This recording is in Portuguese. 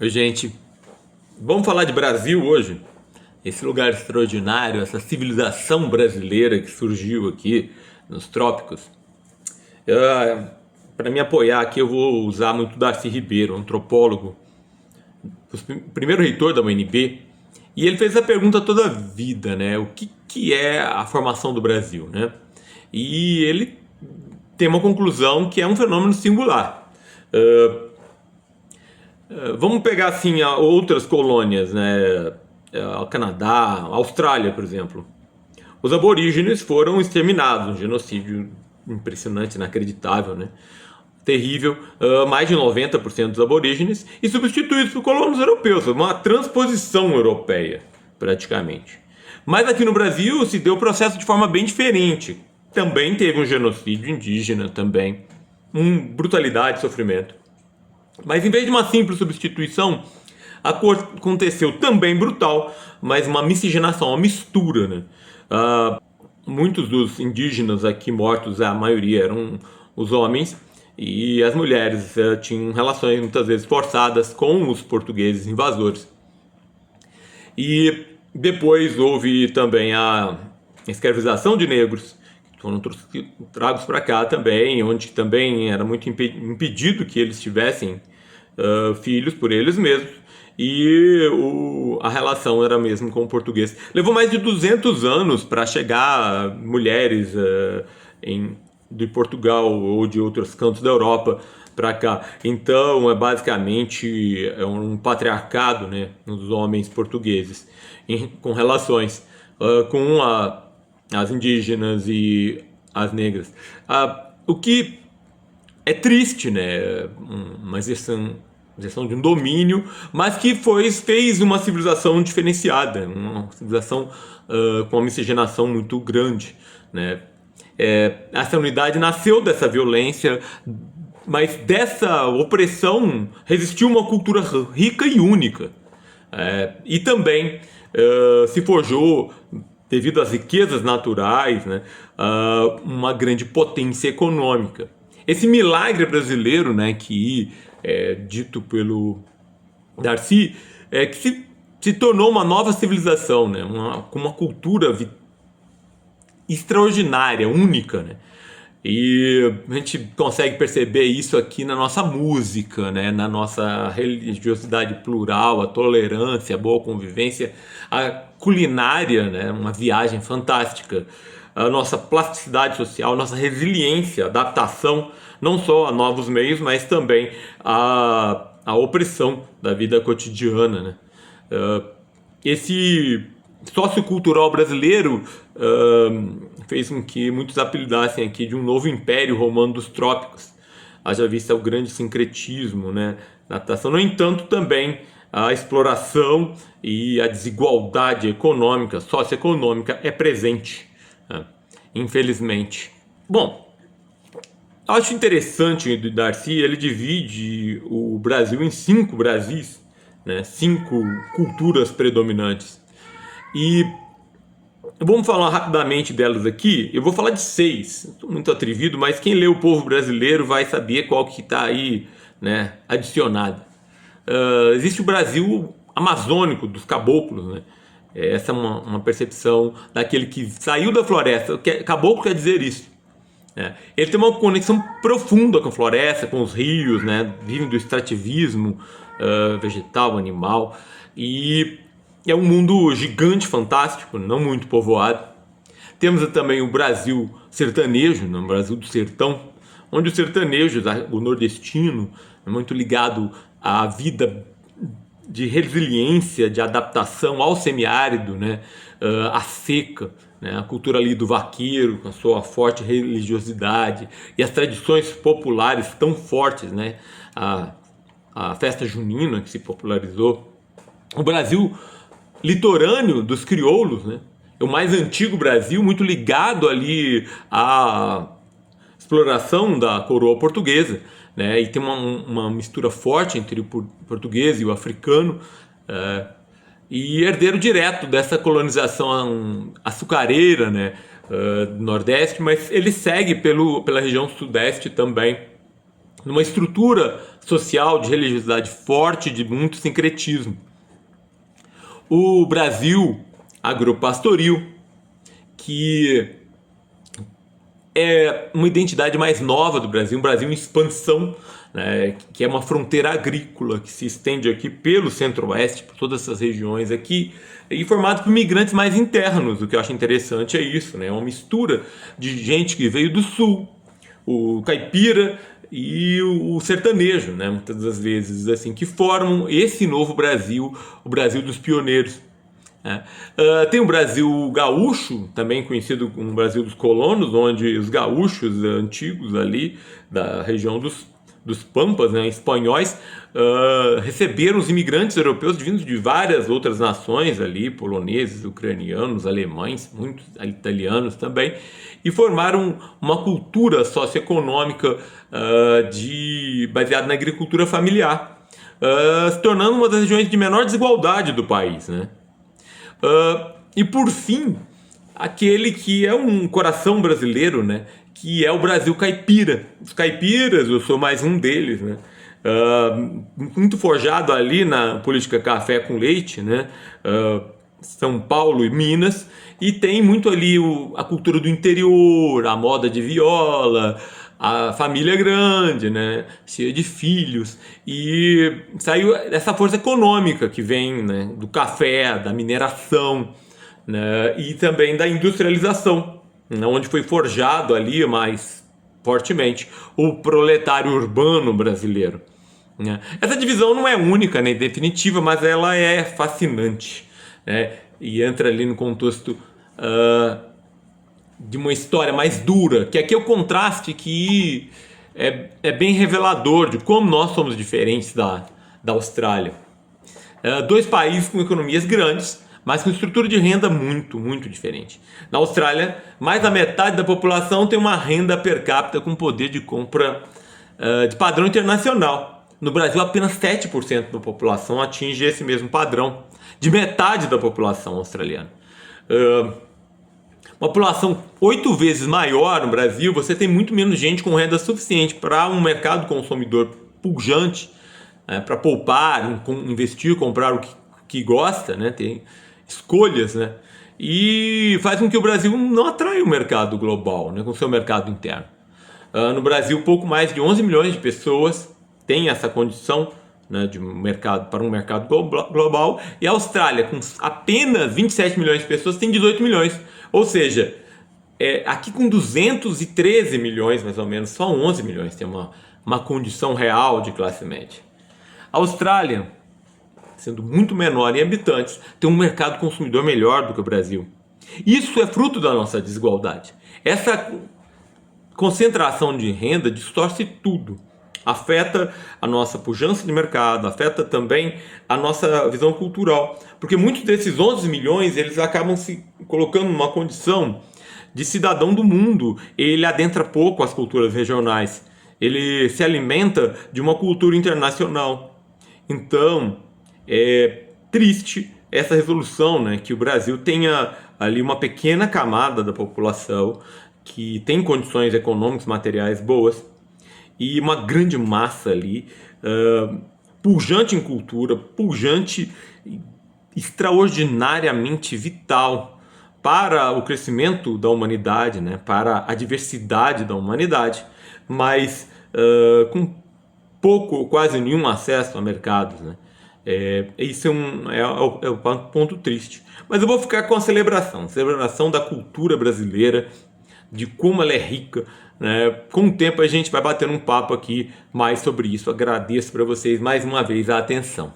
Oi, gente, vamos falar de Brasil hoje? Esse lugar extraordinário, essa civilização brasileira que surgiu aqui nos trópicos. Para me apoiar aqui, eu vou usar muito Darcy Ribeiro, antropólogo, o primeiro reitor da UNB, e ele fez a pergunta toda a vida, né? O que é a formação do Brasil, né? E ele tem uma conclusão que é um fenômeno singular. Vamos pegar assim outras colônias, né? O Canadá, a Austrália, por exemplo. Os aborígenes foram exterminados, um genocídio impressionante, inacreditável, né? Terrível, mais de 90% dos aborígenes, e substituídos por colonos europeus, uma transposição europeia, praticamente. Mas aqui no Brasil se deu o processo de forma bem diferente. Também teve um genocídio indígena, também, brutalidade e sofrimento. Mas em vez de uma simples substituição, aconteceu também brutal, mas uma miscigenação, uma mistura, né? Muitos dos indígenas aqui mortos, a maioria eram os homens, e as mulheres tinham relações muitas vezes forçadas com os portugueses invasores. E depois houve também a escravização de negros, que foram tragos para cá também, onde também era muito impedido que eles tivessem filhos por eles mesmos, e a relação era mesmo com o português. Levou mais de 200 anos para chegar mulheres de Portugal ou de outros cantos da Europa para cá. Então é basicamente um patriarcado, né, nos homens portugueses com relações com as indígenas e as negras. O que é triste, né? Uma exceção de um domínio, mas que fez uma civilização diferenciada, uma civilização com uma miscigenação muito grande, né? Essa unidade nasceu dessa violência, mas dessa opressão resistiu uma cultura rica e única, e também se forjou, devido às riquezas naturais, né, uma grande potência econômica. Esse milagre brasileiro, né, que é dito pelo Darcy, que se tornou uma nova civilização, né, com uma cultura extraordinária, única, né? E a gente consegue perceber isso aqui na nossa música, né? Na nossa religiosidade plural, a tolerância, a boa convivência, a culinária, né? Uma viagem fantástica, a nossa plasticidade social, nossa resiliência, adaptação, não só a novos meios, mas também a opressão da vida cotidiana, né? Esse sociocultural brasileiro fez com que muitos apelidassem aqui de um novo império romano dos trópicos. Haja vista o grande sincretismo, né, na adaptação. No entanto, também a exploração e a desigualdade econômica, socioeconômica, é presente, né, infelizmente. Bom, acho interessante do Darcy, ele divide o Brasil em 5 Brasis, né, 5 culturas predominantes. E vamos falar rapidamente delas aqui. Eu vou falar de 6. Estou muito atrevido, mas quem lê O Povo Brasileiro vai saber qual que está aí, né, adicionado. Existe o Brasil amazônico dos caboclos, né? Essa é uma percepção daquele que saiu da floresta. Caboclo quer dizer isso. Ele tem uma conexão profunda com a floresta, com os rios, né? Vivem do extrativismo vegetal, animal, e é um mundo gigante, fantástico, não muito povoado. Temos também o Brasil sertanejo, o Brasil do sertão, onde o sertanejo, o nordestino, é muito ligado à vida de resiliência, de adaptação ao semiárido, né? À seca, né? A cultura ali do vaqueiro, com a sua forte religiosidade, e as tradições populares tão fortes, né? A festa junina que se popularizou. O Brasil litorâneo dos crioulos, né? É o mais antigo Brasil, muito ligado ali à exploração da coroa portuguesa, né? E tem uma mistura forte entre o português e o africano, e herdeiro direto dessa colonização açucareira, né? Do Nordeste, mas ele segue pela região Sudeste também, numa estrutura social de religiosidade forte, de muito sincretismo. O Brasil agropastoril, que é uma identidade mais nova do Brasil, um Brasil em expansão, né, que é uma fronteira agrícola que se estende aqui pelo centro-oeste, por todas essas regiões aqui, e formado por migrantes mais internos. O que eu acho interessante é isso, né, é uma mistura de gente que veio do sul, o caipira e o sertanejo, né, muitas das vezes, assim, que formam esse novo Brasil, o Brasil dos pioneiros. Tem o Brasil gaúcho, também conhecido como Brasil dos colonos, onde os gaúchos antigos ali da região dos Pampas, né, espanhóis, receberam os imigrantes europeus vindos de várias outras nações ali, poloneses, ucranianos, alemães, muitos italianos também, e formaram uma cultura socioeconômica baseada na agricultura familiar, se tornando uma das regiões de menor desigualdade do país, né? E por fim, aquele que é um coração brasileiro, né, que é o Brasil caipira. Os caipiras, eu sou mais um deles, né, muito forjado ali na política café com leite, né, São Paulo e Minas, e tem muito ali a cultura do interior, a moda de viola, a família grande, né, cheia de filhos, e saiu essa força econômica que vem, né, do café, da mineração, né, e também da industrialização, né, onde foi forjado ali mais fortemente o proletário urbano brasileiro, né. Essa divisão não é única nem definitiva, mas ela é fascinante, né, e entra ali no contexto de uma história mais dura, que aqui é o contraste que é bem revelador de como nós somos diferentes da Austrália. Dois países com economias grandes, mas com estrutura de renda muito, muito diferente. Na Austrália, mais da metade da população tem uma renda per capita com poder de compra de padrão internacional. No Brasil, apenas 7% da população atinge esse mesmo padrão, de metade da população australiana. Uma população 8 vezes maior no Brasil, você tem muito menos gente com renda suficiente para um mercado consumidor pujante, né, para poupar, investir, comprar o que gosta, né, tem escolhas, né, e faz com que o Brasil não atraia o mercado global, né, com o seu mercado interno. No Brasil, pouco mais de 11 milhões de pessoas têm essa condição, né, para um mercado global, e a Austrália, com apenas 27 milhões de pessoas, tem 18 milhões. Ou seja, aqui com 213 milhões, mais ou menos, só 11 milhões tem uma condição real de classe média. A Austrália, sendo muito menor em habitantes, tem um mercado consumidor melhor do que o Brasil. Isso é fruto da nossa desigualdade. Essa concentração de renda distorce tudo. Afeta a nossa pujança de mercado, afeta também a nossa visão cultural, porque muitos desses 11 milhões eles acabam se colocando numa condição de cidadão do mundo. Ele adentra pouco as culturas regionais, ele se alimenta de uma cultura internacional. Então é triste essa resolução, né, que o Brasil tenha ali uma pequena camada da população que tem condições econômicas, materiais boas, e uma grande massa ali, pujante em cultura, pujante, extraordinariamente vital para o crescimento da humanidade, né, para a diversidade da humanidade, mas com pouco ou quase nenhum acesso a mercados, né. Isso é o ponto triste. Mas eu vou ficar com a celebração da cultura brasileira, de como ela é rica, né? Com o tempo a gente vai batendo um papo aqui mais sobre isso. Agradeço para vocês mais uma vez a atenção.